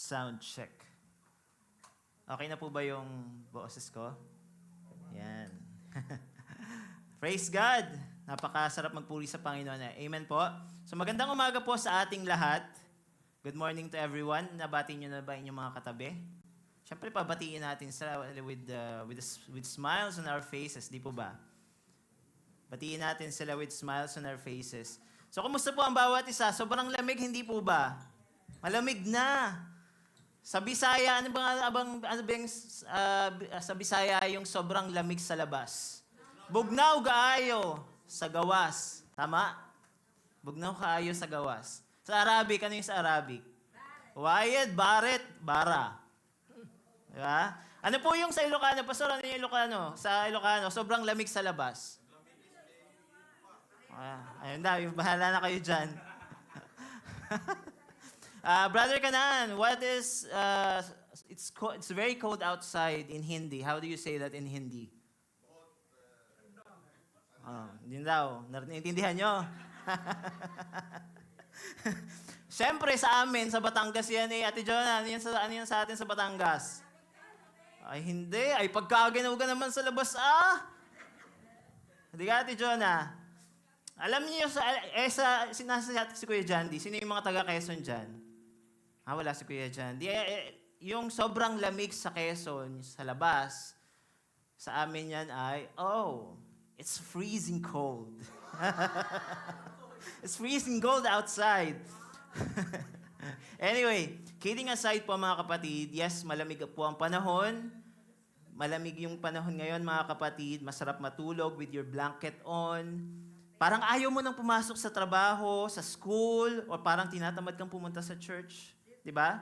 Sound check. Okay na po ba yung boses ko? Yan. Praise God! Napakasarap magpuri sa Panginoon. Amen po. So magandang umaga po sa ating lahat. Good morning to everyone. Nabati nyo na ba inyong mga katabi? Siyempre, pabatiin natin sila with smiles on our faces. Di po ba? Batiin natin sila with smiles on our faces. So, kumusta po ang bawat isa? Sobrang lamig, hindi po ba? Malamig na. Sa Bisaya, ano ba yung sa Bisaya yung sobrang lamig sa labas? Bugnaw kaayo sa gawas. Tama? Bugnaw kaayo sa gawas. Sa Arabic, ano yung sa Arabic? Wayed, baret, bara. Diba? Ano po yung sa Ilocano? Pastor, ano yung Ilocano? Sa Ilocano, sobrang lamig sa labas. Ayun na, bahala na kayo dyan. Brother Kanan, what is, it's very cold outside in Hindi. How do you say that in Hindi? Hindi daw. Naintindihan nyo? Siyempre sa amin, sa Batangas yan eh. Ate Jonah, ano yan sa atin sa Batangas? Ay hindi, ay pagkaginaw ka naman sa labas Hindi ka, Ate Jonah? Alam niyo, sinasa si Kuya Jandy, sino yung mga taga Quezon dyan? Wala si Kuya Jandy. Yung sobrang lamig sa Quezon, sa labas, sa amin yan ay, it's freezing cold. It's freezing cold outside. Anyway, kidding aside po mga kapatid, yes, malamig po ang panahon. Malamig yung panahon ngayon mga kapatid. Masarap matulog with your blanket on. Parang ayaw mo nang pumasok sa trabaho, sa school, o parang tinatamad kang pumunta sa church. Diba?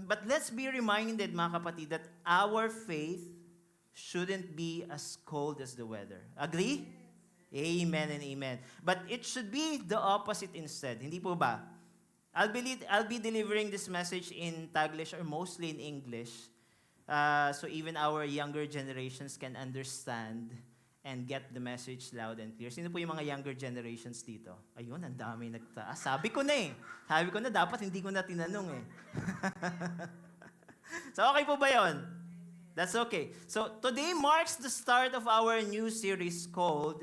But let's be reminded mga kapatid that our faith shouldn't be as cold as the weather. Agree? Amen and amen. But it should be the opposite instead. Hindi po ba? I'll be delivering this message in Taglish or mostly in English. So even our younger generations can understand and get the message loud and clear. Sino po yung mga younger generations dito? Ayun, ang dami nagtaas. Sabi ko na dapat hindi ko na tinanong eh. So okay po ba yun? That's okay. So today marks the start of our new series called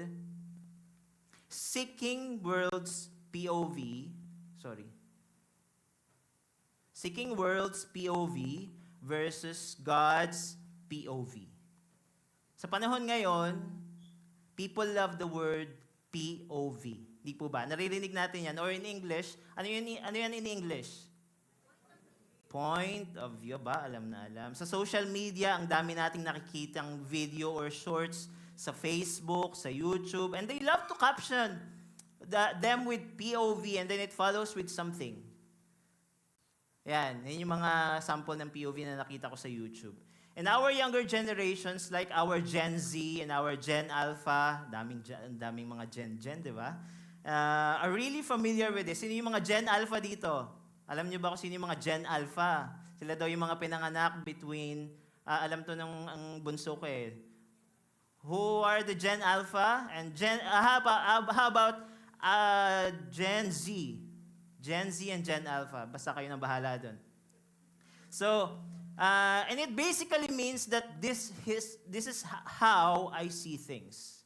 Seeking World's POV. Seeking World's POV versus God's POV. Sa panahon ngayon, people love the word POV. Di po ba? Naririnig natin yan. Or in English, ano yan in English? Point of view ba? Alam na alam. Sa social media, ang dami nating nakikitang video or shorts sa Facebook, sa YouTube, and they love to caption them with POV and then it follows with something. Yan yung mga sample ng POV na nakita ko sa YouTube. And our younger generations, like our Gen Z and our Gen Alpha, daming mga Gen, di ba? Are really familiar with this. Sino yung mga Gen Alpha dito? Alam niyo ba kung sino yung mga Gen Alpha? Sila daw yung mga pinanganak between, alam to ng ang bunso ko eh. Who are the Gen Alpha? And how about Gen Z? Gen Z and Gen Alpha. Basta kayo nang bahala doon. So, and it basically means that this is how I see things.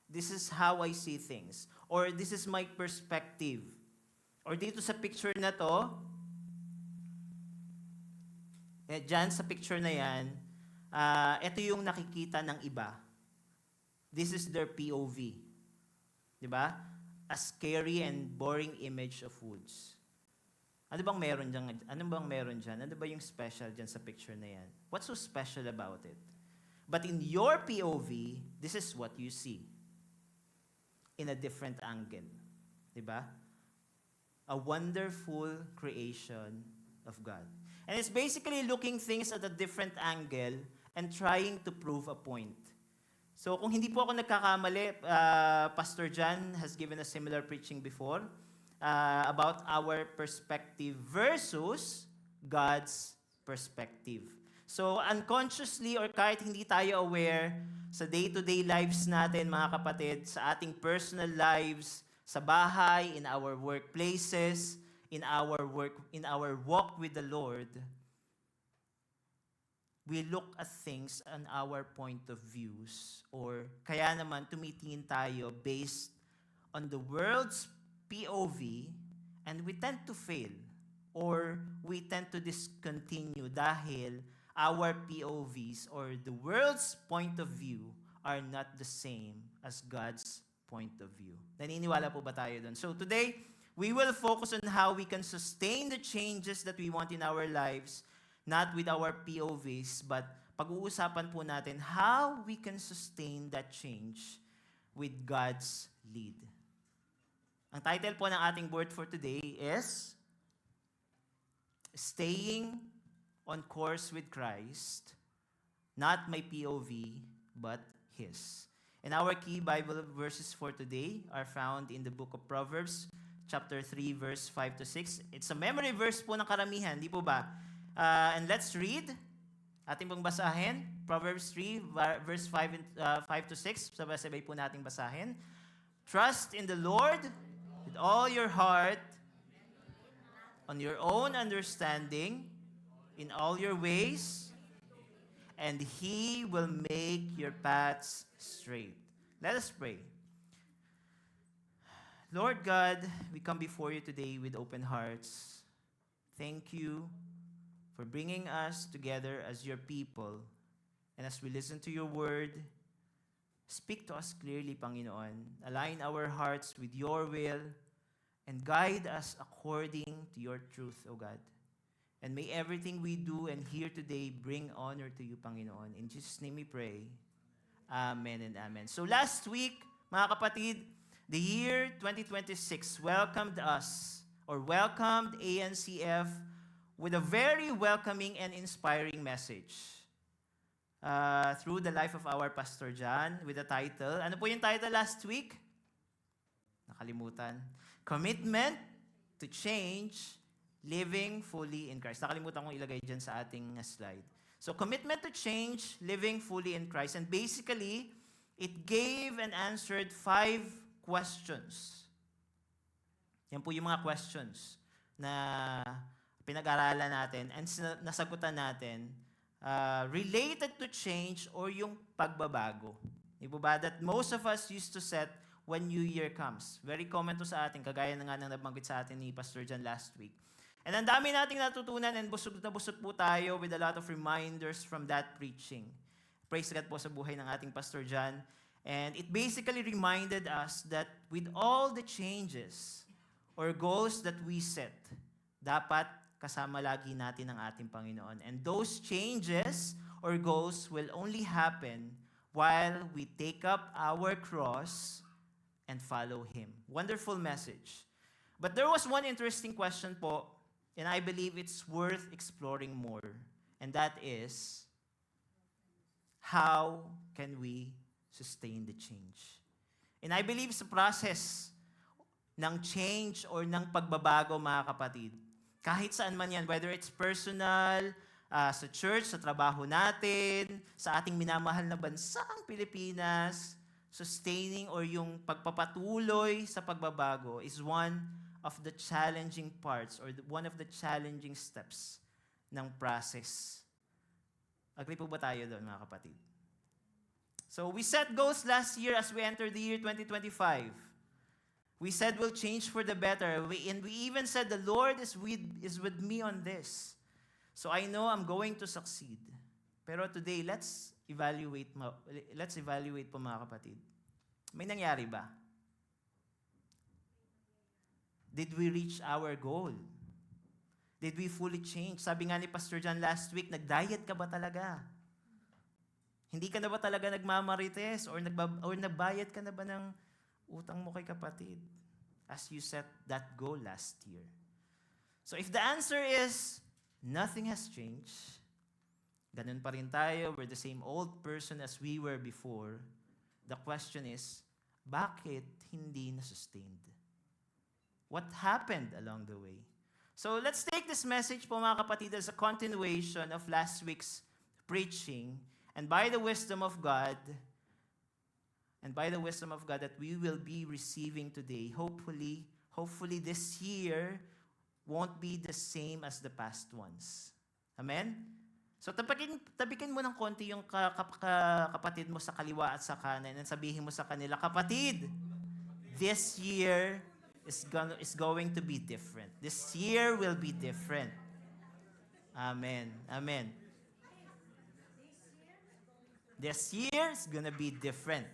This is how I see things. Or this is my perspective. Or dito sa picture na to, dyan sa picture na yan, ito yung nakikita ng iba. This is their POV. Diba? A scary and boring image of woods. Ano bang meron dyan? Ano ba yung special dyan sa picture na yan? What's so special about it? But in your POV, this is what you see. In a different angle. Diba? A wonderful creation of God. And it's basically looking things at a different angle and trying to prove a point. So kung hindi po ako nagkakamali, Pastor John has given a similar preaching before about our perspective versus God's perspective. So unconsciously or kahit hindi tayo aware, sa day-to-day lives natin mga kapatid, sa ating personal lives, sa bahay, in our workplaces, in our work, in our walk with the Lord, we look at things on our point of views, or kaya naman tumitingin tayo based on the world's POV, and we tend to fail or we tend to discontinue dahil our POVs or the world's point of view are not the same as God's point of view. Naniniwala po ba tayo doon? So today, we will focus on how we can sustain the changes that we want in our lives, not with our POVs, but pag-uusapan po natin how we can sustain that change with God's lead. Ang title po ng ating word for today is Staying on Course with Christ, not my POV, but His. And our key Bible verses for today are found in the book of Proverbs, chapter 3, verse 5 to 6. It's a memory verse po ng karamihan, di po ba? And let's read. Ating pong basahin. Proverbs 3, verse 5 to 6. Sabay-sabay po nating basahin. Trust in the Lord with all your heart, on your own understanding, in all your ways, and He will make your paths straight. Let us pray. Lord God, we come before you today with open hearts. Thank you for bringing us together as your people. And as we listen to your word, speak to us clearly, Panginoon. Align our hearts with your will and guide us according to your truth, O God. And may everything we do and hear today bring honor to you, Panginoon. In Jesus' name we pray. Amen and amen. So last week, mga kapatid, the year 2026 welcomed us, or welcomed ANCF with a very welcoming and inspiring message through the life of our Pastor John with the title. Ano po yung title last week? Nakalimutan. Commitment to Change, Living Fully in Christ. Nakalimutan kong ilagay dyan sa ating slide. So, commitment to change, living fully in Christ. And basically, it gave and answered 5 questions. Yan po yung mga questions na pinag-aralan natin and nasagutan natin related to change or yung pagbabago. Di ba that most of us used to set when New Year comes. Very common to sa atin, kagaya na nga nang nabanggit sa atin ni Pastor John last week. And ang dami nating natutunan and busog na busog po tayo with a lot of reminders from that preaching. Praise God po sa buhay ng ating Pastor John. And it basically reminded us that with all the changes or goals that we set, dapat kasama lagi natin ang ating Panginoon. And those changes or goals will only happen while we take up our cross and follow Him. Wonderful message. But there was one interesting question po, and I believe it's worth exploring more. And that is, how can we sustain the change? And I believe sa process ng change or ng pagbabago, mga kapatid, kahit saan man yan, whether it's personal, sa church, sa trabaho natin, sa ating minamahal na bansang Pilipinas, sustaining or yung pagpapatuloy sa pagbabago is one of the challenging parts or one of the challenging steps ng process. Agree po ba tayo doon, mga kapatid? So we set goals last year as we enter the year 2025. We said we'll change for the better. And we even said the Lord is with me on this. So I know I'm going to succeed. Pero today, let's evaluate po, mga kapatid. May nangyari ba? Did we reach our goal? Did we fully change? Sabi nga ni Pastor John last week, nag-diet ka ba talaga? Hindi ka na ba talaga nagmamarites or nagbayad ka na ba ng utang mo kay kapatid as you set that goal last year? So if the answer is nothing has changed, ganun pa rin tayo, we're the same old person as we were before, the question is, bakit hindi na-sustained? What happened along the way? So let's take this message po, mga kapatid, as a continuation of last week's preaching, and by the wisdom of God that we will be receiving today, hopefully this year won't be the same as the past ones. Amen? So tabikin mo ng konti yung kapatid mo sa kaliwa at sa kanan and sabihin mo sa kanila, kapatid, this year is going to be different. This year will be different. Amen. Amen. This year is gonna be different.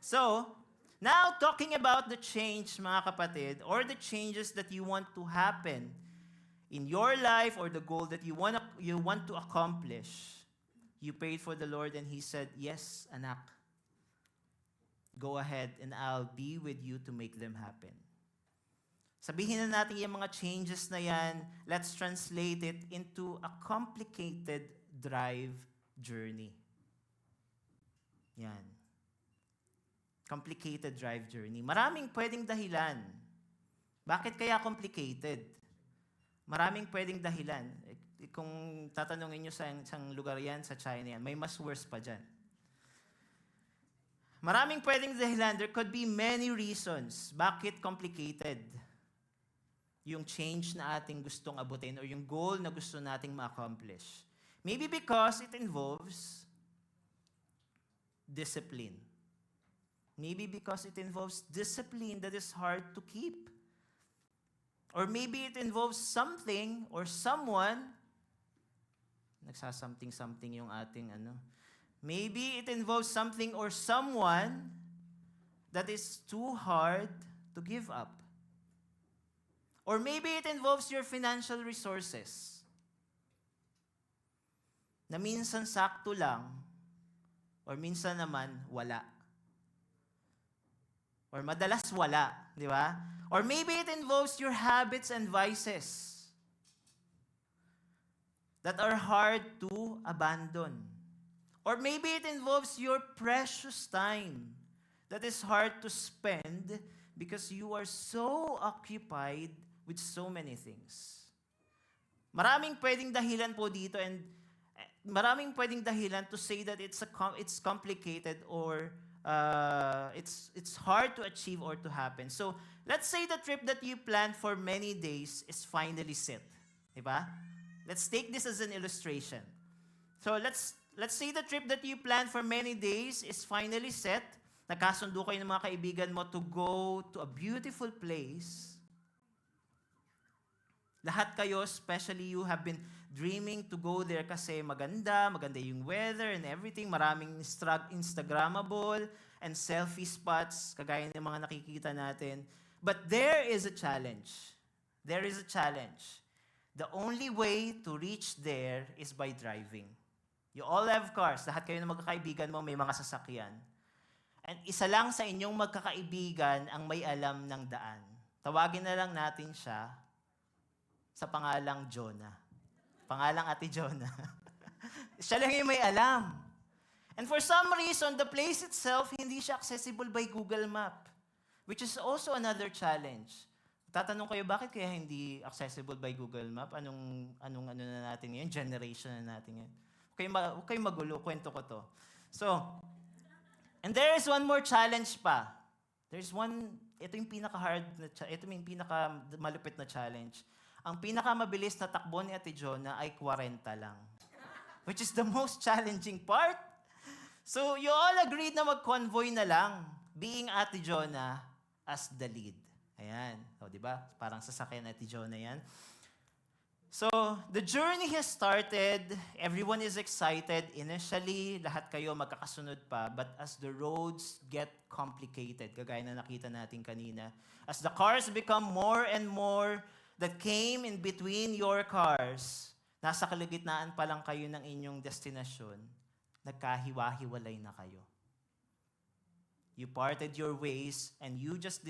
So, now talking about the change, mga kapatid, or the changes that you want to happen in your life or the goal that you want to accomplish, you prayed for the Lord and He said, yes, anak, go ahead and I'll be with you to make them happen. Sabihin na natin yung mga changes na yan, let's translate it into a complicated drive journey. Yan. Complicated drive journey. Maraming pwedeng dahilan. Bakit kaya complicated? Maraming pwedeng dahilan. Kung tatanungin nyo sa isang lugar yan, sa China yan, may mas worse pa dyan. Maraming pwedeng dahilan. There could be many reasons. Bakit complicated? Yung change na ating gustong abutin or yung goal na gusto nating ma-accomplish. Maybe because it involves discipline. Maybe because it involves discipline that is hard to keep. Or maybe it involves something or someone, nagsasomething-something yung ating Maybe it involves something or someone that is too hard to give up. Or maybe it involves your financial resources. Na minsan sakto lang, or minsan naman wala. Or madalas wala, di ba? Or maybe it involves your habits and vices that are hard to abandon. Or maybe it involves your precious time that is hard to spend because you are so occupied with so many things. Maraming pwedeng dahilan po dito and maraming pwedeng dahilan to say that it's complicated or it's hard to achieve or to happen. So, let's say the trip that you planned for many days is finally set. Diba? Let's take this as an illustration. So, let's say the trip that you planned for many days is finally set. Nagkasundo kayo ng mga kaibigan mo to go to a beautiful place. Lahat kayo, especially you, have been dreaming to go there kasi maganda yung weather and everything. Maraming Instagrammable and selfie spots, kagaya ng mga nakikita natin. But there is a challenge. There is a challenge. The only way to reach there is by driving. You all have cars. Lahat kayo ng magkakaibigan mo may mga sasakyan. And isa lang sa inyong magkakaibigan ang may alam ng daan. Tawagin na lang natin siya sa pangalang Jonah. Pangalang Ate Jonah. Siya lang yung may alam. And for some reason, the place itself, hindi siya accessible by Google Map, which is also another challenge. Tatanong kayo, bakit kaya hindi accessible by Google Map? Anong na natin ngayon? Generation na natin ngayon. Huwag kayong magulo, kwento ko to. So, and there is one more challenge pa. Ito yung pinaka-malupit na challenge. Ang pinakamabilis na takbo ni Ate Jonah ay 40 lang. Which is the most challenging part. So, you all agreed na mag-convoy na lang, being Ate Jonah as the lead. Ayan. O, di ba? Parang sasakyan Ate Jonah yan. So, the journey has started. Everyone is excited. Initially, lahat kayo magkakasunod pa. But as the roads get complicated, kagaya na nakita natin kanina, as the cars become more and more that came in between your cars, nasa kalagitnaan pa lang kayo ng inyong destinasyon, nagkahiwa-hiwalay na kayo. You parted your ways and you just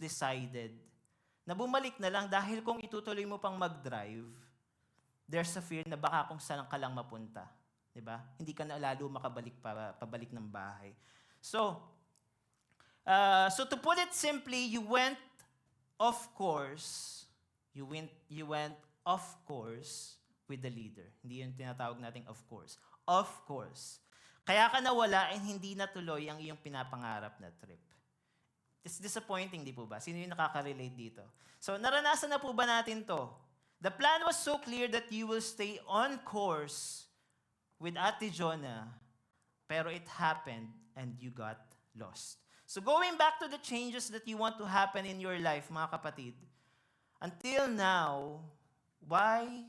decided na bumalik na lang dahil kung itutuloy mo pang mag-drive, there's a fear na baka kung saan ka lang mapunta. Diba? Hindi ka na lalo makabalik pabalik ng bahay. So to put it simply, you went off course with the leader. Hindi yun tinatawag nating of course. Of course. Kaya ka nawala and hindi natuloy ang iyong pinapangarap na trip. It's disappointing, di po ba? Sino yung nakaka-relate dito? So, naranasan na po ba natin to? The plan was so clear that you will stay on course with Ate Jonah, pero it happened and you got lost. So going back to the changes that you want to happen in your life, mga kapatid, until now, why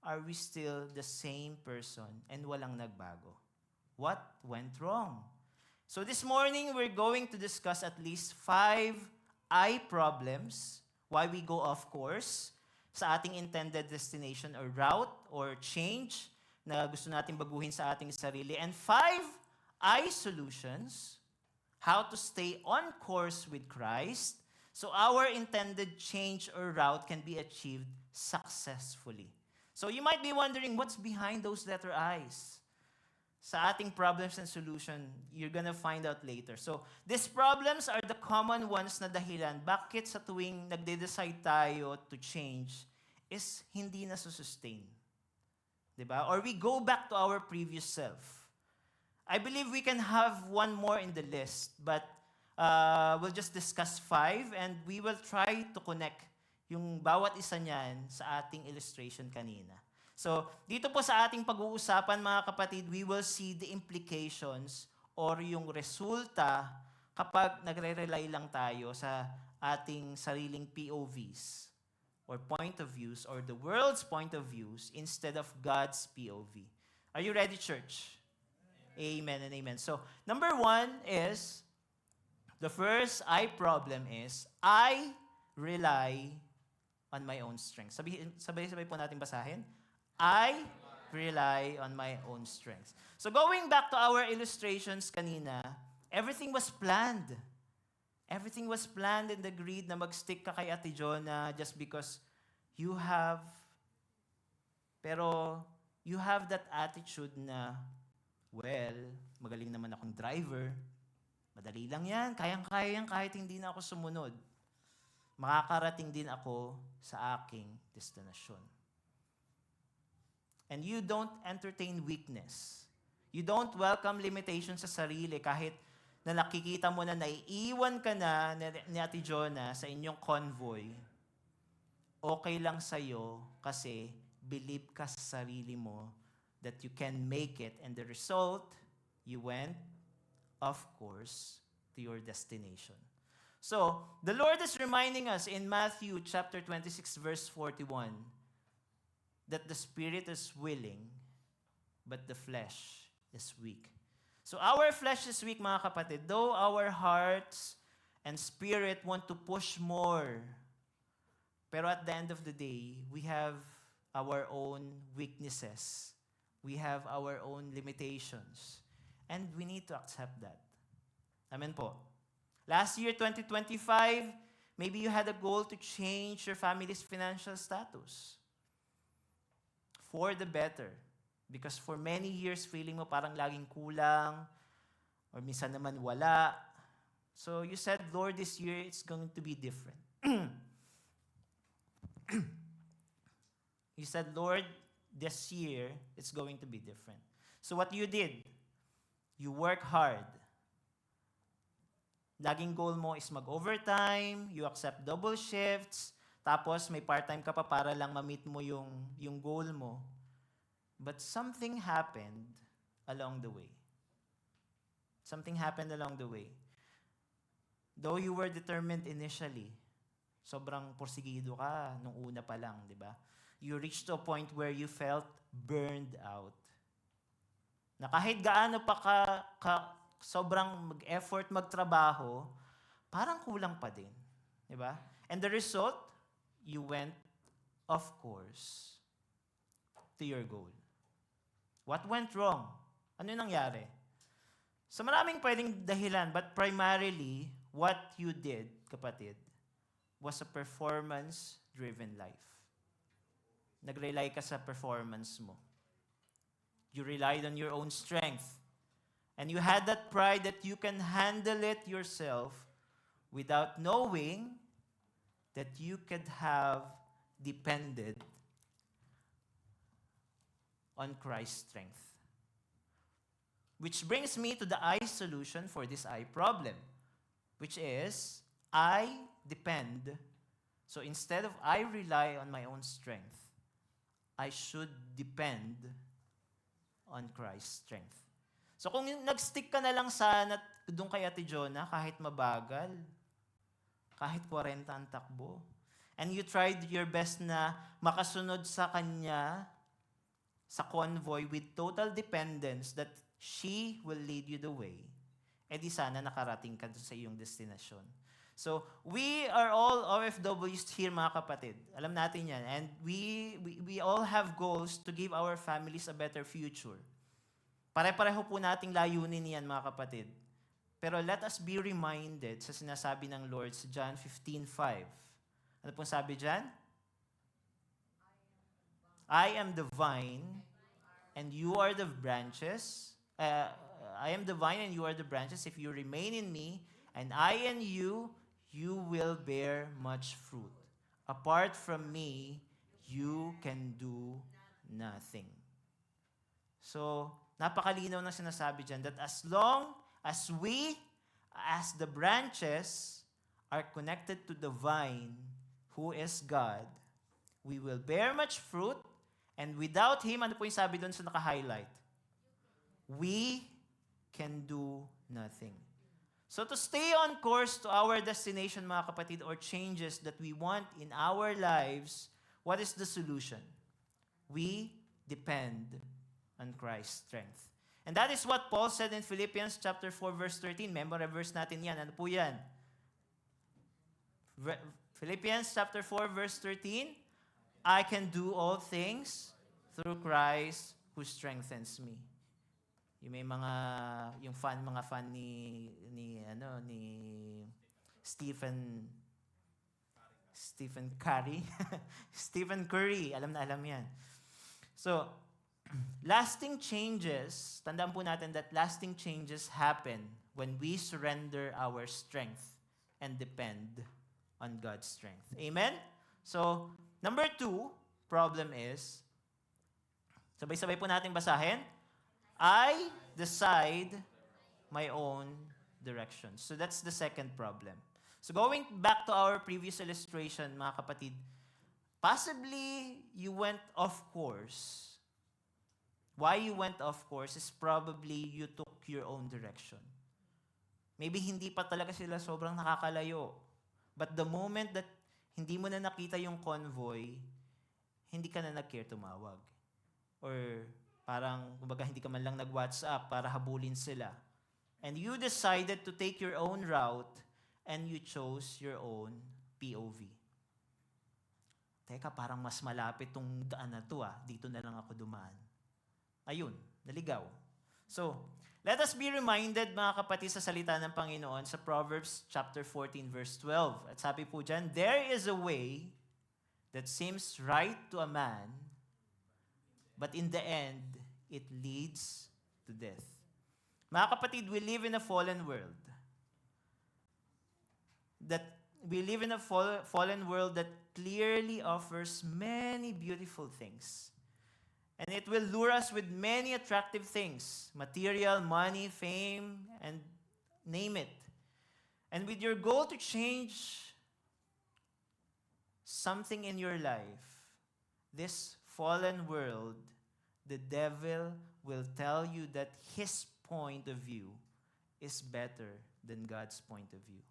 are we still the same person and walang nagbago? What went wrong? So this morning, we're going to discuss at least 5 I problems, why we go off course sa ating intended destination or route or change na gusto natin baguhin sa ating sarili. And 5 I solutions, how to stay on course with Christ so our intended change or route can be achieved successfully. So you might be wondering, what's behind those letter I's? Sa ating problems and solution, you're gonna find out later. So, these problems are the common ones na dahilan bakit sa tuwing nagde-decide tayo to change is hindi na sustain. Diba? Or we go back to our previous self. I believe we can have one more in the list, but we'll just discuss 5 and we will try to connect yung bawat isa niyan sa ating illustration kanina. So, dito po sa ating pag-uusapan, mga kapatid, we will see the implications or yung resulta kapag nagre-rely lang tayo sa ating sariling POVs or point of views or the world's point of views instead of God's POV. Are you ready, church? Amen and amen. So, number 1 is, the first I problem is, I rely on my own strength. Sabay-sabay po natin basahin. I rely on my own strength. So going back to our illustrations kanina, everything was planned. Everything was planned and agreed na mag-stick ka kay Ate Jonah just because you have that attitude na, well, magaling naman akong driver. Madali lang yan. Kayang-kaya yan kahit hindi na ako sumunod. Makakarating din ako sa aking destinasyon. And you don't entertain weakness. You don't welcome limitations sa sarili kahit na nakikita mo na naiiwan ka na ni Ate Jonah sa inyong convoy. Okay lang sa'yo kasi believe ka sa sarili mo that you can make it. And the result, you went, of course, to your destination. So, the Lord is reminding us in Matthew chapter 26, verse 41, that the spirit is willing, but the flesh is weak. So our flesh is weak, mga kapatid. Though our hearts and spirit want to push more, pero at the end of the day, we have our own weaknesses. We have our own limitations. And we need to accept that. Amen po. Last year, 2025, maybe you had a goal to change your family's financial status for the better. Because for many years, feeling mo parang laging kulang, or minsan naman wala. So you said, Lord, this year it's going to be different. You said, Lord, this year it's going to be different. So what you did, you work hard. Laging goal mo is mag-overtime, you accept double shifts, tapos may part-time ka pa para lang ma-meet mo yung goal mo. But something happened along the way. Something happened along the way. Though you were determined initially, sobrang porsigido ka nung una pa lang, di ba? You reached to a point where you felt burned out. Na kahit gaano pa sobrang mag-effort magtrabaho, parang kulang pa din. Di ba? And the result, you went, of course, to your goal. What went wrong? Ano yung nangyari? So maraming pwedeng dahilan, but primarily, what you did, kapatid, was a performance-driven life. Nag-rely ka sa performance mo. You relied on your own strength. And you had that pride that you can handle it yourself without knowing that you could have depended on Christ's strength. Which brings me to the I solution for this I problem, which is, I depend. So instead of I rely on my own strength, I should depend on Christ's strength. So kung nag-stick ka na lang doon kay Ate Jonah, kahit mabagal, kahit 40 ang takbo, and you tried your best na makasunod sa kanya, sa convoy with total dependence that she will lead you the way, edi sana nakarating ka sa iyong destinasyon. So, we are all OFWs here, mga kapatid. Alam natin yan. And we all have goals to give our families a better future. Pare-pareho po nating layunin yan, mga kapatid. Pero let us be reminded sa sinasabi ng Lord sa John 15:5. Ano pong sabi dyan? I am the vine, and you are the branches. I am the vine, and you are the branches. If you remain in me, and I in you, you will bear much fruit. Apart from me, you can do nothing. So, napakalinaw na sinasabi dyan that as long as we, as the branches, are connected to the vine, who is God, we will bear much fruit, and without Him, ano po yung sabi doon sa naka-highlight? We can do nothing. So to stay on course to our destination, mga kapatid, or changes that we want in our lives, what is the solution? We depend on Christ's strength. And that is what Paul said in Philippians chapter 4, verse 13. Memorable verse natin yan. Ano po yan? Philippians chapter 4, verse 13. I can do all things through Christ who strengthens me. Yung may mga fan ni Stephen Curry. Stephen Curry, alam na alam yan. So, lasting changes, tandaan po natin that lasting changes happen when we surrender our strength and depend on God's strength. Amen? So, number 2, problem is, sabay-sabay po natin basahin, I decide my own direction. So that's the second problem. So going back to our previous illustration, mga kapatid, possibly you went off course. Why you went off course is probably you took your own direction. Maybe hindi pa talaga sila sobrang nakakalayo. But the moment that hindi mo na nakita yung convoy, hindi ka na nag-care tumawag. Or parang, kumbaga, hindi ka man lang nag-WhatsApp para habulin sila. And you decided to take your own route and you chose your own POV. Teka, parang mas malapit tong daan na to dito na lang ako dumaan. Ayun, naligaw. So, let us be reminded, mga kapatid, sa salita ng Panginoon sa Proverbs chapter 14, verse 12. At sabi po dyan, there is a way that seems right to a man, but in the end, it leads to death. Mga kapatid, we live in a fallen world. We live in a fallen world that clearly offers many beautiful things. And it will lure us with many attractive things, material, money, fame, and name it. And with your goal to change something in your life, this fallen world, the devil will tell you that his point of view is better than God's point of view.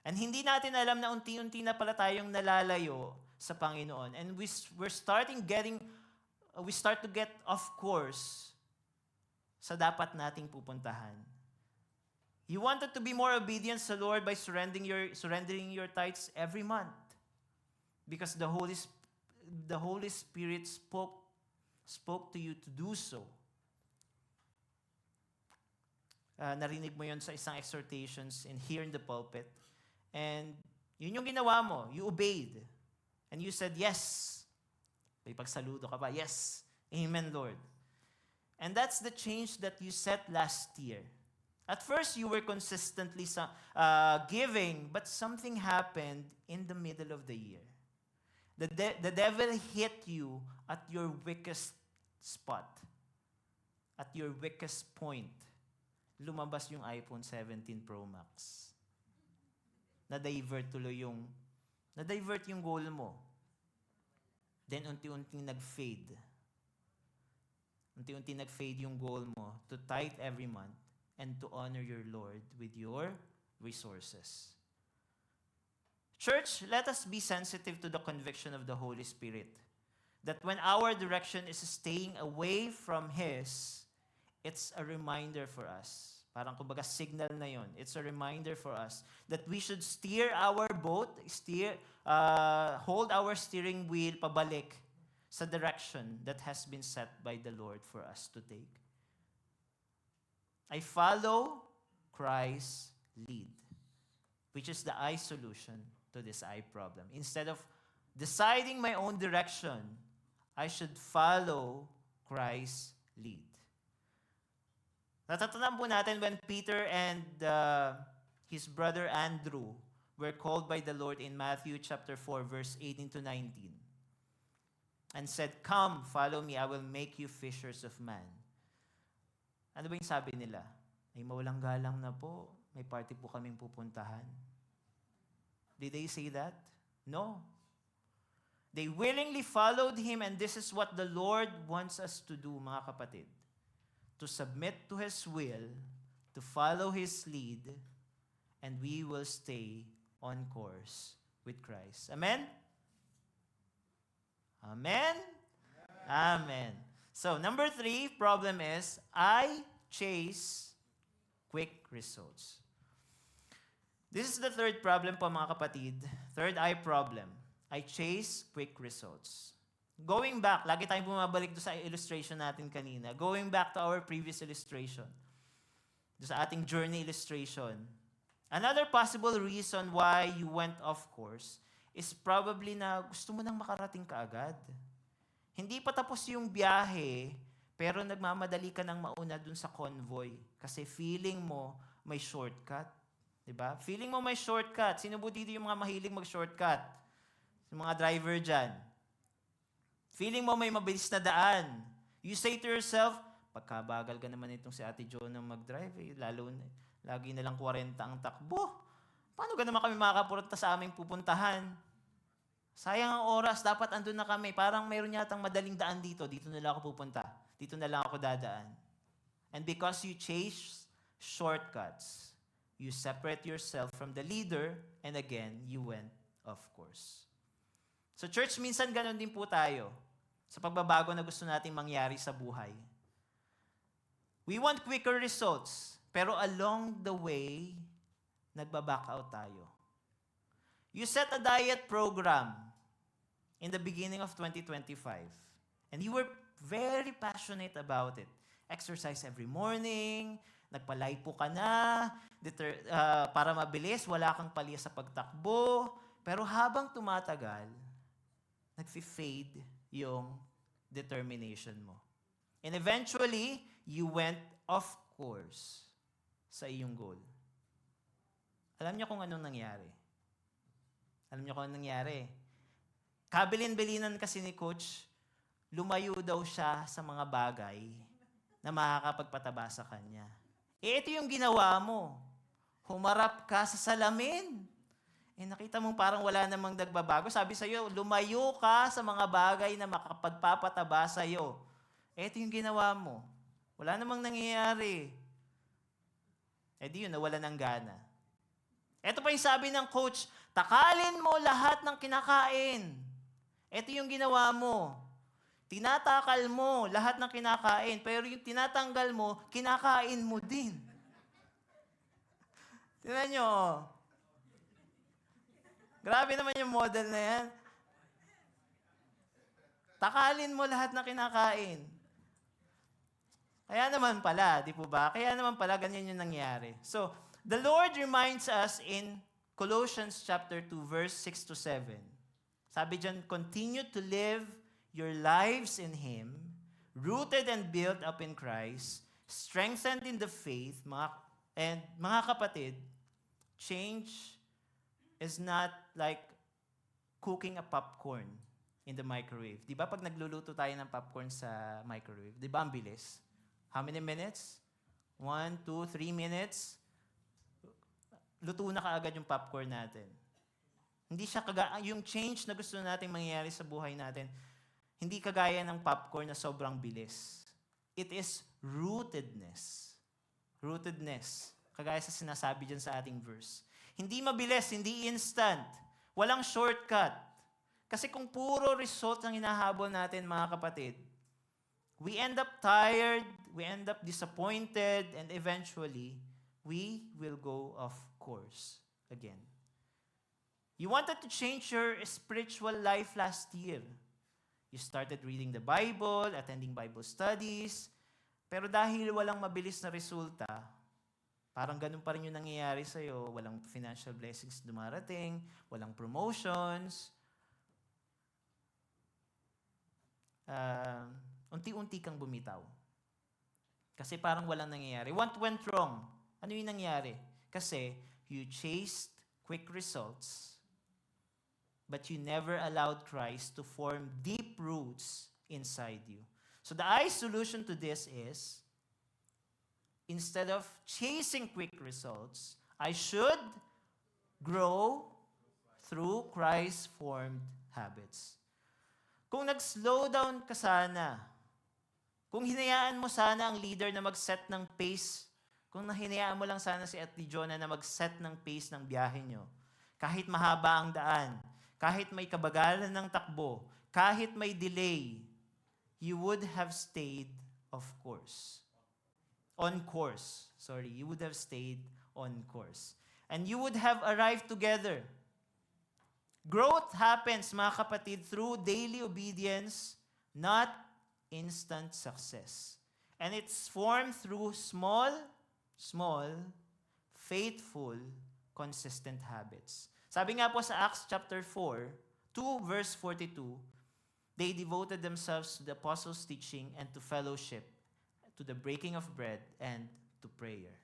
And hindi natin alam na unti-unti na pala tayong nalalayo sa Panginoon. And we start to get off course sa dapat nating pupuntahan. You wanted to be more obedient sa Lord by surrendering your tithes every month. Because the Holy Spirit spoke to you to do so. Narinig mo yon sa isang exhortations here in the pulpit. And yun yung ginawa mo. You obeyed. And you said, yes. May pagsaludo ka pa. Yes. Amen, Lord. And that's the change that you set last year. At first, you were consistently giving, but something happened in the middle of the year. The devil hit you at your weakest spot, at your weakest point. Lumabas yung iPhone 17 Pro Max. na-divert yung goal mo. Then, unti-unting nag-fade. Unti-unti nag-fade yung goal mo to tithe every month and to honor your Lord with your resources. Church, let us be sensitive to the conviction of the Holy Spirit that when our direction is staying away from His, it's a reminder for us. Parang kumbaga signal na yon. It's a reminder for us that we should steer our boat, hold our steering wheel pabalik sa direction that has been set by the Lord for us to take. I follow Christ's lead, which is the I solution to this I problem. Instead of deciding my own direction, I should follow Christ's lead. Natatandaan po natin when Peter and his brother Andrew were called by the Lord in Matthew chapter 4, verse 18 to 19, and said, "Come, follow me, I will make you fishers of men." Ano ba yung sabi nila? Ay, mawalang galang na po. May party po kaming pupuntahan. Did they say that? No. They willingly followed Him, and this is what the Lord wants us to do, mga kapatid. To submit to His will, to follow His lead, and we will stay on course with Christ. Amen? Amen? Amen. So, number 3, problem is, I chase quick results. This is the third problem po mga kapatid. Third I problem. I chase quick results. Going back, lagi tayong bumabalik doon sa illustration natin kanina. Going back to our previous illustration. Doon sa ating journey illustration. Another possible reason why you went off course is probably na gusto mo nang makarating kaagad. Hindi pa tapos yung biyahe, pero nagmamadali ka nang mauna dun sa convoy. Kasi feeling mo may shortcut. Diba? Feeling mo may shortcut. Sino po dito yung mga mahilig mag-shortcut? Yung mga driver dyan. Feeling mo may mabilis na daan. You say to yourself, pagkabagal ka naman itong si Ate Jo na mag-drive, lagi na lang 40 ang takbo. Paano ka naman kami makakapunta sa aming pupuntahan? Sayang ang oras, dapat andun na kami. Parang mayroon yatang madaling daan dito. Dito na lang ako pupunta. Dito na lang ako dadaan. And because you chase shortcuts, you separate yourself from the leader, and again, you went off course. So church, minsan ganun din po tayo sa pagbabago na gusto nating mangyari sa buhay. We want quicker results, pero along the way, nagbaback out tayo. You set a diet program in the beginning of 2025, and you were very passionate about it. Exercise every morning, nagpalipo ka na, para mabilis, wala kang palya sa pagtakbo, pero habang tumatagal, nag-fade yung determination mo. And eventually, you went off course sa iyong goal. Alam niyo kung anong nangyari? Kabilin-bilinan kasi ni Coach, lumayo daw siya sa mga bagay na makakapagpataba sa kanya. Ito yung ginawa mo. Humarap ka sa salamin. Nakita mong parang wala namang nagbabago. Sabi sa'yo, lumayo ka sa mga bagay na makapagpapataba sa'yo. Ito yung ginawa mo. Wala namang nangyayari. Di yun, nawala ng gana. Ito pa yung sabi ng coach, takalin mo lahat ng kinakain. Ito yung ginawa mo. Tinatakal mo lahat ng kinakain, pero yung tinatanggal mo, kinakain mo din. Tingnan nyo. Grabe naman yung model na yan. Takalin mo lahat na kinakain. Kaya naman pala, di po ba? Kaya naman pala, ganyan yung nangyari. So, the Lord reminds us in Colossians chapter 2, verse 6 to 7. Sabi dyan, continue to live your lives in Him, rooted and built up in Christ, strengthened in the faith, and mga kapatid, change is not like cooking a popcorn in the microwave. Di ba pag nagluluto tayo ng popcorn sa microwave, di ba ang bilis? How many minutes? 1, 2, 3 minutes? luto na kaagad yung popcorn natin. Hindi siya yung change na gusto natin mangyayari sa buhay natin, hindi kagaya ng popcorn na sobrang bilis. It is rootedness. Rootedness. Kagaya sa sinasabi dyan sa ating verse. Hindi mabilis, hindi instant. Walang shortcut. Kasi kung puro result ang hinahabol natin, mga kapatid, we end up tired, we end up disappointed, and eventually, we will go off course again. You wanted to change your spiritual life last year. You started reading the Bible, attending Bible studies, pero dahil walang mabilis na resulta, parang ganun pa rin yung nangyayari sa'yo. Walang financial blessings dumarating, walang promotions. Unti-unti kang bumitaw. Kasi parang walang nangyayari. What went wrong? Ano yung nangyari? Kasi you chased quick results, but you never allowed Christ to form deep roots inside you. So the solution to this is, instead of chasing quick results, I should grow through Christ-formed habits. Kung nag-slow down ka sana, kung hinayaan mo sana ang leader na mag-set ng pace, kung hinayaan mo lang sana si Ate Jonah na mag-set ng pace ng biyahe nyo, kahit mahaba ang daan, kahit may kabagalan ng takbo, kahit may delay, you would have stayed on course. You would have stayed on course. And you would have arrived together. Growth happens, mga kapatid, through daily obedience, not instant success. And it's formed through small, faithful, consistent habits. Sabi nga po sa Acts chapter 4, 2 verse 42, they devoted themselves to the apostles' teaching and to fellowship, to the breaking of bread and to prayer.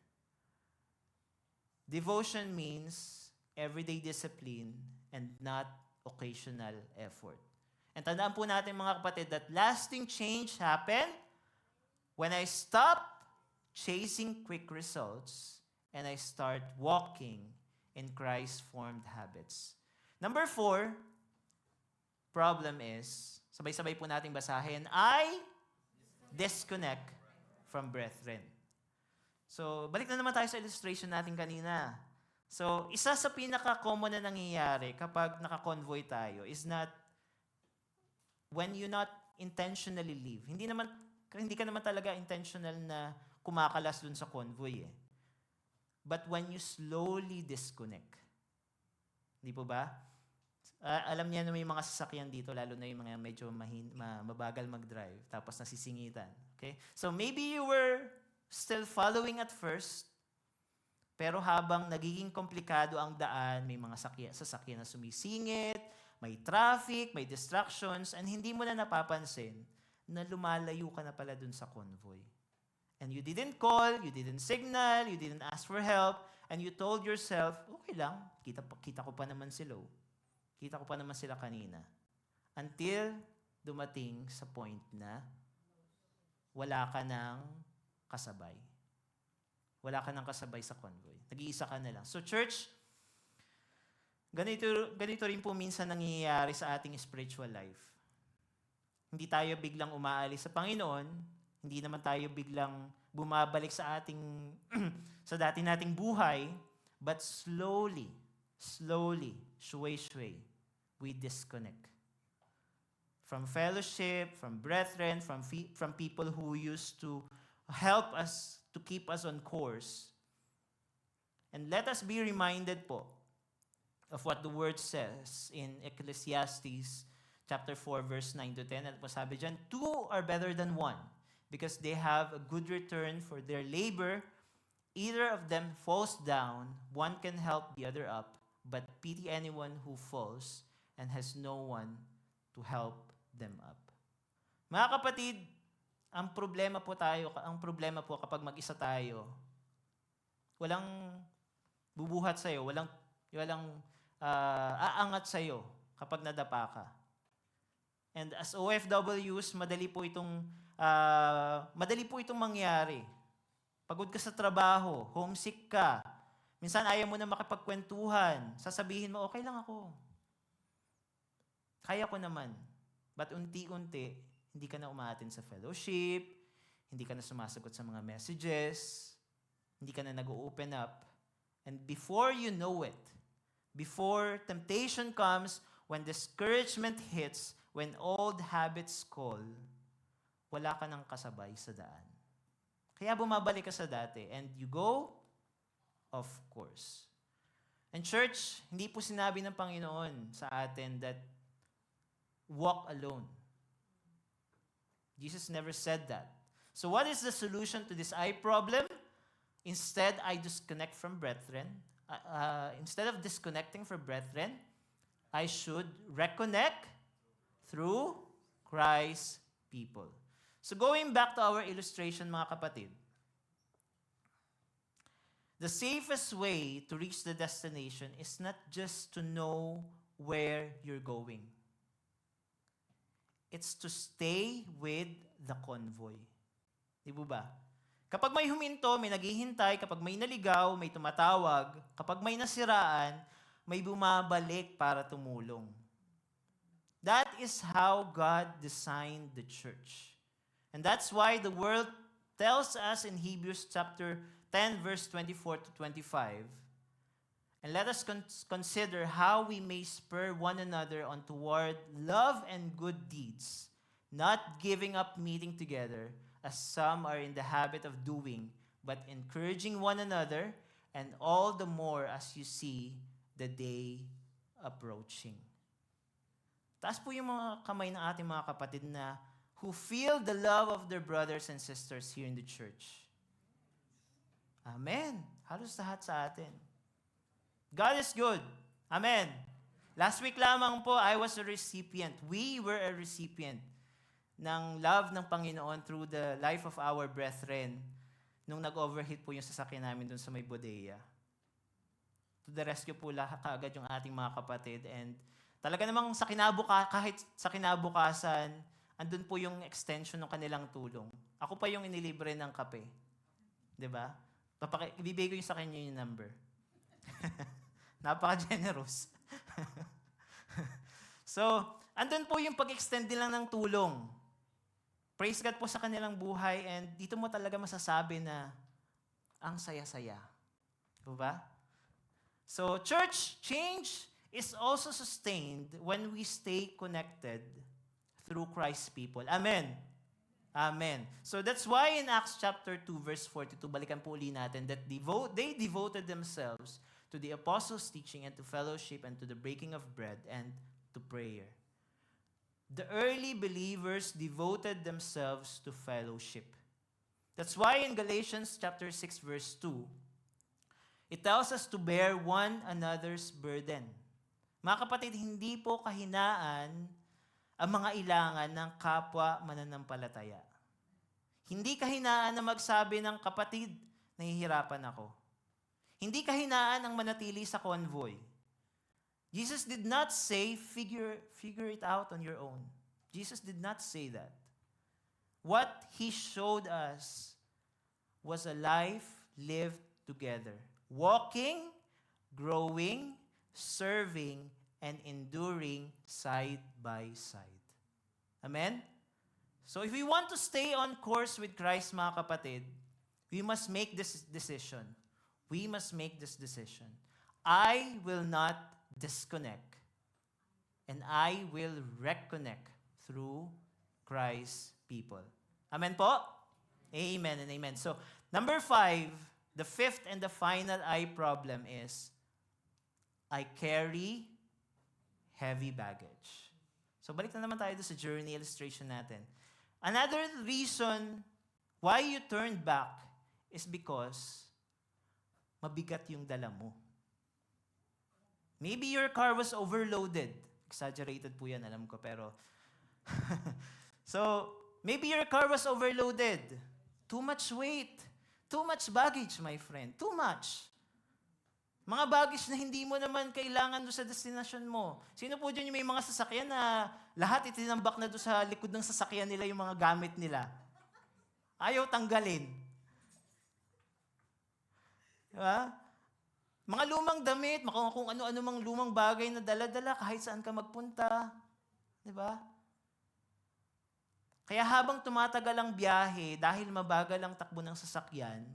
Devotion means everyday discipline and not occasional effort. And tandaan po natin, mga kapatid, that lasting change happened when I stop chasing quick results and I start walking in Christ-formed habits. Number 4, problem is, sabay-sabay po nating basahin, I disconnect from brethren. So, balik na naman tayo sa illustration natin kanina. So, isa sa pinaka-common na nangyayari kapag naka-convoy tayo is not when you not intentionally leave. Hindi ka naman talaga intentional na kumakalas dun sa convoy eh. But when you slowly disconnect. Hindi po ba? Alam niya na may mga sasakyan dito, lalo na yung mga medyo mabagal mag-drive, tapos nasisingitan. Okay? So maybe you were still following at first, pero habang nagiging komplikado ang daan, may mga sasakyan na sumisingit, may traffic, may distractions, and hindi mo na napapansin na lumalayo ka na pala dun sa convoy. And you didn't call, you didn't signal, you didn't ask for help, and you told yourself, okay lang, kita ko pa naman sila. Kita ko pa naman sila kanina. Until dumating sa point na wala ka ng kasabay. Wala ka ng kasabay sa convoy. Nag-iisa ka na lang. So church, ganito rin po minsan nangyayari sa ating spiritual life. Hindi tayo biglang umaalis sa Panginoon, hindi naman tayo biglang bumabalik sa ating sa dati nating buhay, but slowly, shuway, we disconnect from fellowship, from brethren, from people who used to help us, to keep us on course. And let us be reminded po of what the word says in Ecclesiastes chapter 4, verse 9 to 10. At po sabi dyan, 2 are better than 1, because they have a good return for their labor. Either of them falls down, one can help the other up, but pity anyone who falls and has no one to help them up. Mga kapatid, ang problema po kapag mag-isa tayo, walang bubuhat sa'yo, walang aangat sa'yo kapag nadapa ka. And as OFWs, madali po itong mangyari. Pagod ka sa trabaho, homesick ka, Minsan ayaw mo na makipagkwentuhan. Sasabihin mo, okay lang ako. Kaya ko naman. But unti-unti, hindi ka na umaattend sa fellowship, hindi ka na sumasagot sa mga messages, hindi ka na nag-open up. And before you know it, before temptation comes, when discouragement hits, when old habits call, wala ka nang kasabay sa daan. Kaya bumabalik ka sa dati. And you go, of course. And church, hindi po sinabi ng Panginoon sa atin that walk alone. Jesus never said that. So what is the solution to this eye problem? Instead, I disconnect from brethren. Instead of disconnecting from brethren, I should reconnect through Christ's people. So going back to our illustration, mga kapatid, the safest way to reach the destination is not just to know where you're going. It's to stay with the convoy. Di ba? Kapag may huminto, may naghihintay, kapag may naligaw, may tumatawag, kapag may nasiraan, may bumabalik para tumulong. That is how God designed the church. And that's why the world tells us in Hebrews chapter 10, verse 24 to 25, and let us consider how we may spur one another on toward love and good deeds, not giving up meeting together, as some are in the habit of doing, but encouraging one another, and all the more as you see the day approaching. Taas po yung mga kamay ng ating mga kapatid na who feel the love of their brothers and sisters here in the church. Amen. Halos lahat sa atin. God is good. Amen. Last week lamang po, I was a recipient. We were a recipient ng love ng Panginoon through the life of our brethren nung nag-overheat po yung sasakyan namin dun sa may bodega. To the rescue po kaagad yung ating mga kapatid. And talaga namang kahit sa kinabukasan, andun po yung extension ng kanilang tulong. Ako pa yung inilibre ng kape. 'Di ba? Ibibigay ko yung sa kanya yung number. Napaka-generous. So, andun po yung pag-extend nila ng tulong. Praise God po sa kanilang buhay, and dito mo talaga masasabi na ang saya-saya. Diba? So, church change is also sustained when we stay connected through Christ's people. Amen. Amen. So that's why in Acts chapter 2 verse 42, balikan po uli natin, that they devoted themselves to the apostles' teaching and to fellowship and to the breaking of bread and to prayer. The early believers devoted themselves to fellowship. That's why in Galatians chapter 6 verse 2, it tells us to bear one another's burden. Mga kapatid, hindi po kahinaan ang mga ilangan ng kapwa mananampalataya. Hindi kahinaan na magsabi ng kapatid, nahihirapan ako. Hindi kahinaan ang manatili sa convoy. Jesus did not say, figure it out on your own. Jesus did not say that. What He showed us was a life lived together. Walking, growing, serving, and enduring side by side. Amen? So if we want to stay on course with Christ, mga kapatid, we must make this decision. We must make this decision. I will not disconnect, and I will reconnect through Christ's people. Amen po? Amen and amen. So, number 5, the fifth and the final I problem is, I carry heavy baggage. So, balik na naman tayo sa journey illustration natin. Another reason why you turned back is because mabigat yung dala mo. Maybe your car was overloaded. Exaggerated po yan, alam ko, pero so, maybe your car was overloaded. Too much weight. Too much baggage, my friend. Too much. Mga baggage na hindi mo naman kailangan doon sa destination mo. Sino po dyan yung may mga sasakyan na lahat itinambak na doon sa likod ng sasakyan nila yung mga gamit nila? Ayaw tanggalin. Diba? Mga lumang damit, kung ano-ano mang lumang bagay na dala-dala kahit saan ka magpunta. Di ba? Kaya habang tumatagal ang biyahe, dahil mabagal ang takbo ng sasakyan,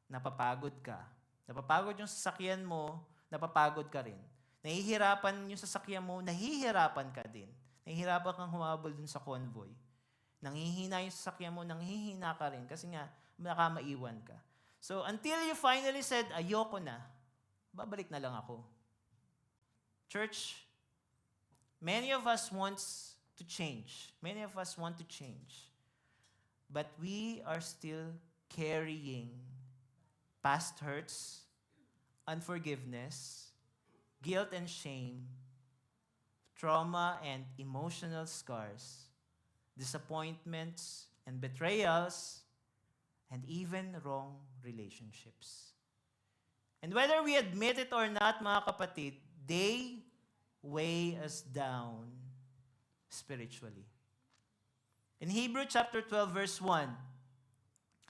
napapagod ka. Napapagod yung sasakyan mo, napapagod ka rin. Nahihirapan yung sasakyan mo, nahihirapan ka din. Nahihirapan kang humabol dun sa convoy. Nanghihina yung sasakyan mo, nanghihina ka rin kasi nga baka maiwan ka. So until you finally said, ayoko na, babalik na lang ako. Church, many of us wants to change. Many of us want to change. But we are still carrying past hurts, unforgiveness, guilt and shame, trauma and emotional scars, disappointments and betrayals, and even wrong relationships. And whether we admit it or not, mga kapatid, they weigh us down spiritually. In Hebrews chapter 12 verse 1,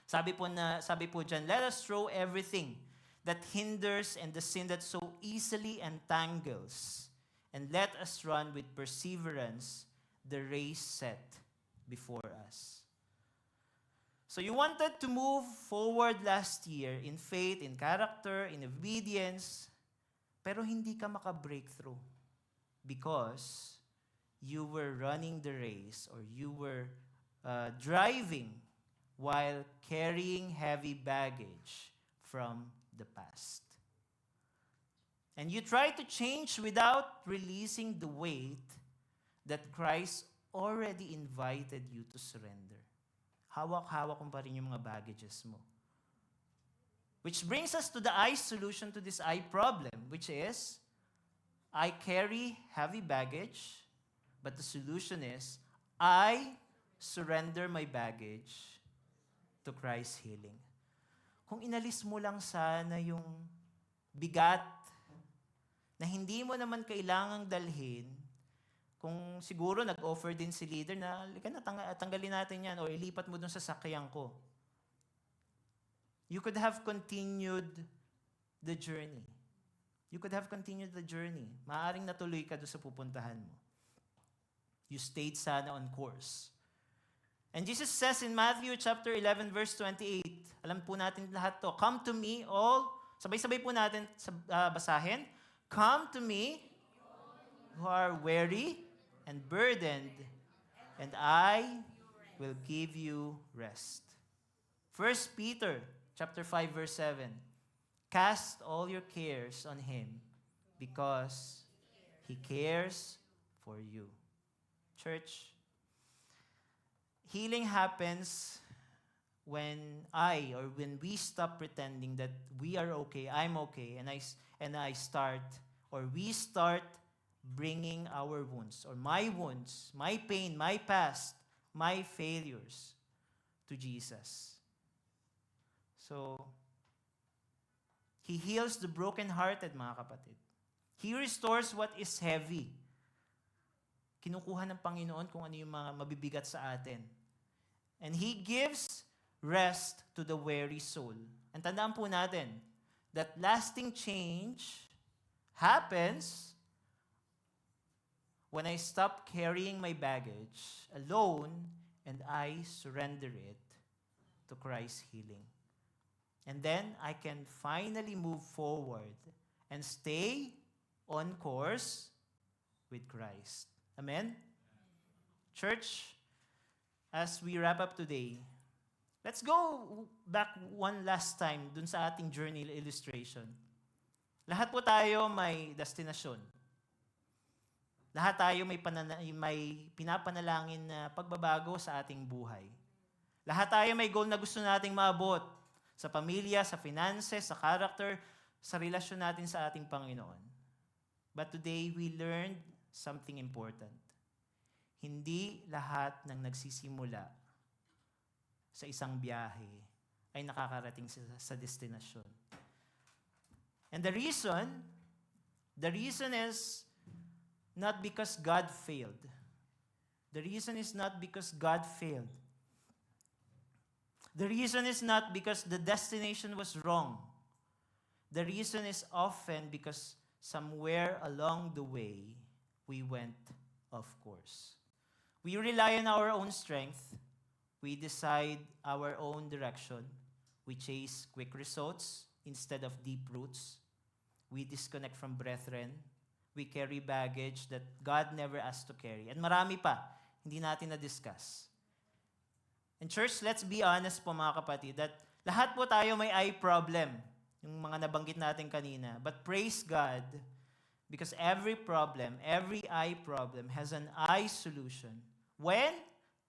sabi po dyan, let us throw everything that hinders and the sin that so easily entangles, and let us run with perseverance the race set before us. So you wanted to move forward last year in faith, in character, in obedience, pero hindi ka maka-breakthrough because you were running the race or you were driving while carrying heavy baggage from the past. And you try to change without releasing the weight that Christ already invited you to surrender. Hawak-hawak mo pa rin yung mga baggages mo. Which brings us to the I solution to this I problem, which is, I carry heavy baggage, but the solution is, I surrender my baggage to Christ's healing. Kung inalis mo lang sana yung bigat na hindi mo naman kailangang dalhin, kung siguro nag-offer din si leader na, halika na, tanggalin natin yan o ilipat mo dun sa sakyan ko. You could have continued the journey. You could have continued the journey. Maaring natuloy ka doon sa pupuntahan mo. You stayed sana on course. And Jesus says in Matthew chapter 11 verse 28, alam po natin lahat to, come to me all, sabay-sabay po natin basahin, come to me who are weary and burdened, and I will give you rest. 1 Peter chapter 5 verse 7, cast all your cares on Him because He cares for you. Church, healing happens when when we stop pretending that we are okay, I'm okay, and I start, or we start bringing our wounds, or my wounds, my pain, my past, my failures to Jesus. So, He heals the brokenhearted, mga kapatid. He restores what is heavy. Kinukuha ng Panginoon kung ano yung mga mabibigat sa atin. And He gives rest to the weary soul. And tandaan po natin that lasting change happens when I stop carrying my baggage alone and I surrender it to Christ's healing. And then I can finally move forward and stay on course with Christ. Amen? Church, as we wrap up today, let's go back one last time dun sa ating journey illustration. Lahat po tayo may destinasyon. Lahat tayo may pinapanalangin na pagbabago sa ating buhay. Lahat tayo may goal na gusto nating maabot sa pamilya, sa finances, sa character, sa relasyon natin sa ating Panginoon. But today, we learned something important. Hindi lahat ng nagsisimula sa isang biyahe ay nakakarating sa destinasyon. And the reason is not because God failed. The reason is not because God failed. The reason is not because the destination was wrong. The reason is often because somewhere along the way, we went off course. We rely on our own strength. We decide our own direction. We chase quick results instead of deep roots. We disconnect from brethren. We carry baggage that God never asked to carry. And marami pa, hindi natin na-discuss. And church, let's be honest po mga kapatid, that lahat po tayo may eye problem, yung mga nabanggit natin kanina. But praise God, because every problem, every eye problem has an eye solution when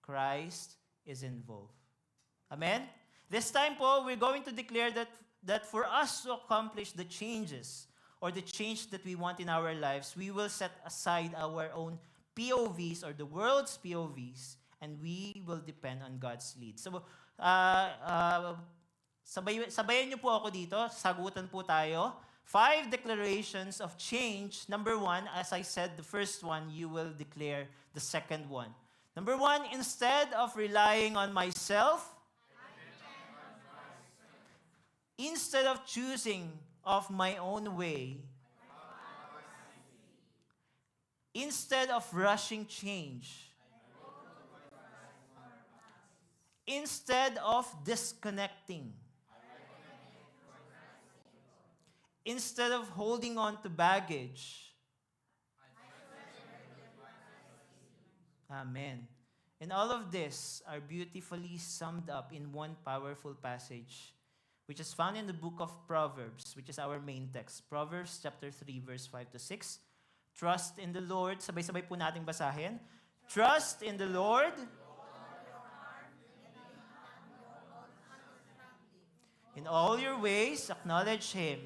Christ is involved. Amen? This time po, we're going to declare that for us to accomplish the changes or the change that we want in our lives, we will set aside our own POVs or the world's POVs, and we will depend on God's lead. So, sabayan niyo po ako dito. Sagutan po tayo. 5 declarations of change. Number 1, as I said, the first one, you will declare the second one. Number 1, instead of relying on myself, instead of choosing of my own way, instead of rushing change, instead of disconnecting, instead of holding on to baggage. Amen. And all of this are beautifully summed up in one powerful passage, which is found in the book of Proverbs, which is our main text. Proverbs chapter 3, verse 5 to 6. Trust in the Lord. Sabay-sabay po nating basahin. Trust in the Lord. In all your ways, acknowledge Him,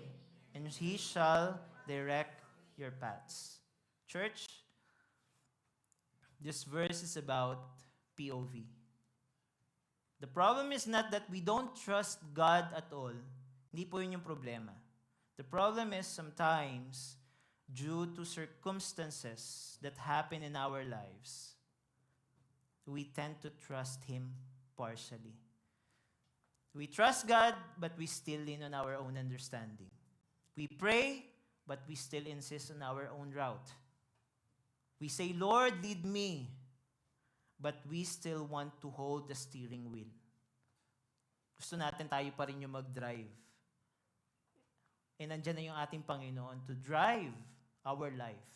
and He shall direct your paths. Church, this verse is about POV. The problem is not that we don't trust God at all. Hindi po yun yung problema. The problem is sometimes, due to circumstances that happen in our lives, we tend to trust Him partially. We trust God, but we still lean on our own understanding. We pray, but we still insist on our own route. We say, Lord, lead me, but we still want to hold the steering wheel. Gusto natin tayo pa rin yung mag-drive. E nandyan na yung ating Panginoon to drive our life.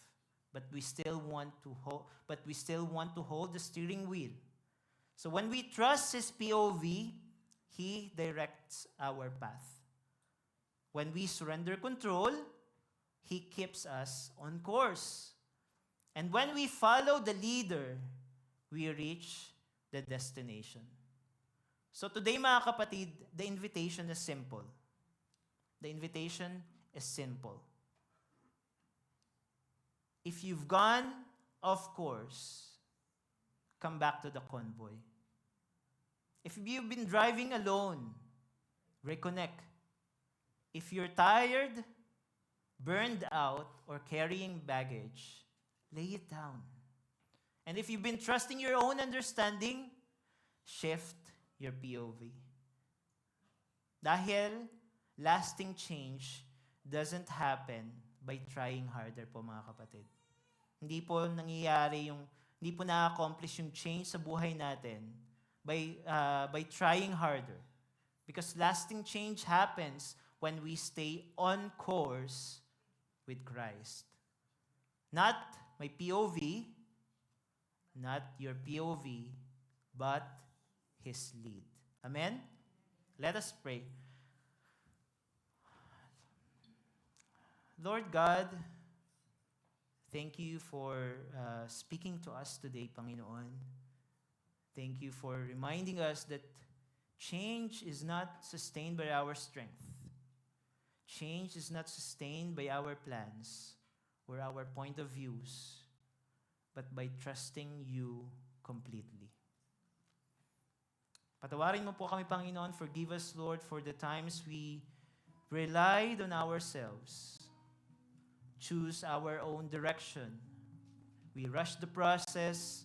But we still want to hold the steering wheel. So when we trust His POV, He directs our path. When we surrender control, He keeps us on course. And when we follow the leader, we reach the destination. So today, mga kapatid, the invitation is simple. The invitation is simple. If you've gone off course, come back to the convoy. If you've been driving alone, reconnect. If you're tired, burned out, or carrying baggage, lay it down. And if you've been trusting your own understanding, shift your POV. Dahil lasting change doesn't happen by trying harder po mga kapatid. Hindi po na-accomplish yung change sa buhay natin by trying harder. Because lasting change happens when we stay on course with Christ. Not my POV, not your POV, but His lead. Amen? Let us pray. Lord God, thank you for speaking to us today, Panginoon. Thank you for reminding us that change is not sustained by our strength. Change is not sustained by our plans or our point of views, but by trusting you completely. Patawarin mo po kami, Panginoon. Forgive us, Lord, for the times we relied on ourselves, choose our own direction. We rushed the process.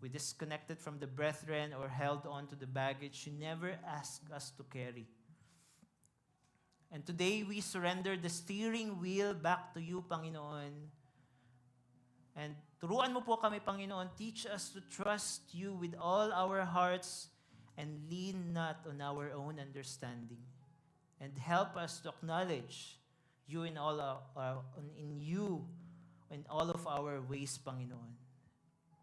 We disconnected from the brethren or held on to the baggage you never asked us to carry. And today, we surrender the steering wheel back to you, Panginoon. And turuan mo po kami, Panginoon. Teach us to trust you with all our hearts and lean not on our own understanding. And help us to acknowledge you in all in all of our ways, Panginoon,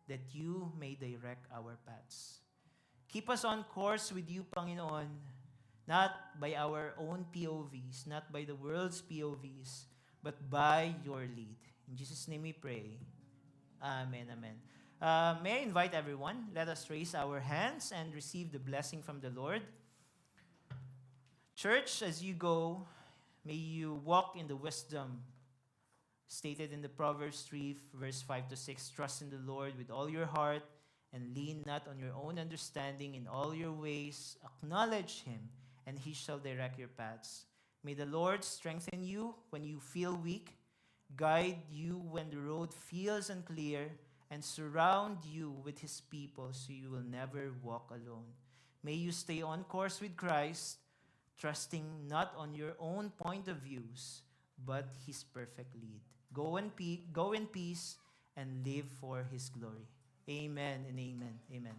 that you may direct our paths. Keep us on course with you, Panginoon, not by our own POVs, not by the world's POVs, but by your lead. In Jesus' name we pray. Amen, amen. May I invite everyone, let us raise our hands and receive the blessing from the Lord. Church, as you go, may you walk in the wisdom stated in the Proverbs 3, verse 5 to 6. Trust in the Lord with all your heart and lean not on your own understanding. In all your ways, acknowledge Him, and He shall direct your paths. May the Lord strengthen you when you feel weak, guide you when the road feels unclear, and surround you with His people so you will never walk alone. May you stay on course with Christ, trusting not on your own point of views, but His perfect lead. Go in peace and live for His glory. Amen and amen. Amen.